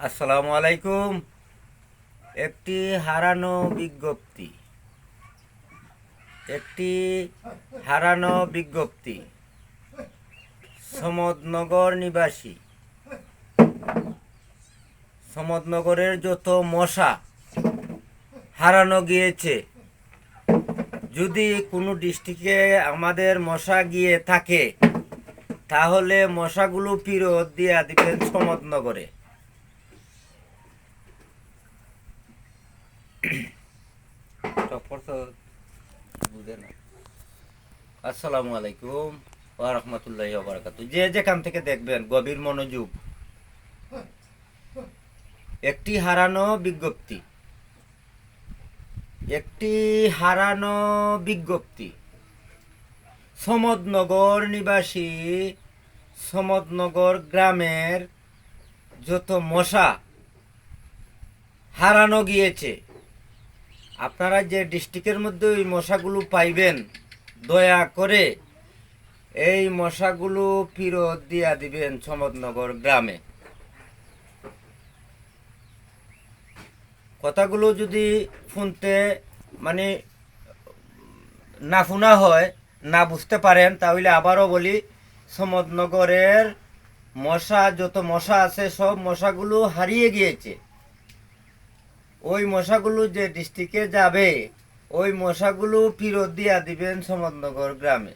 আসসালামু আলাইকুম। একটি হারানো বিজ্ঞপ্তি একটি হারানো বিজ্ঞপ্তি। সমদনগর নিবাসী, সমদনগরের যত মশা হারানো গিয়েছে। যদি কোনো ডিস্ট্রিক্টে আমাদের মশা গিয়ে থাকে, তাহলে মশাগুলো ফেরত দিয়ে দিবেন সমদনগরে। আসসালামু আলাইকুম ওয়া রাহমাতুল্লাহি ওয়া বারাকাতুহু। যে যেখান থেকে দেখবেন, গভীর মনোযোগ। একটি হারানো বিজ্ঞপ্তি একটি হারানো বিজ্ঞপ্তি। সমদনগর নিবাসী, সমদনগর গ্রামের যত মশা হারানো গিয়েছে। আপনারা যে ডিস্ট্রিক্টের মধ্যে ওই মশাগুলো পাইবেন, দয়া করে এই মশাগুলো ফেরত দিয়া দিবেন সমদনগর গ্রামে। কথাগুলো যদি শুনতে মানে না শোনা হয়, না বুঝতে পারেন, তাহলে আবারও বলি, সমদনগরের মশা, যত মশা আছে সব মশাগুলো হারিয়ে গিয়েছে। ওই মশাগুলো যে ডিস্ট্রিক্টে যাবে, ওই মশাগুলো ফেরত দিয়া দিবেন সমদনগর গ্রামে।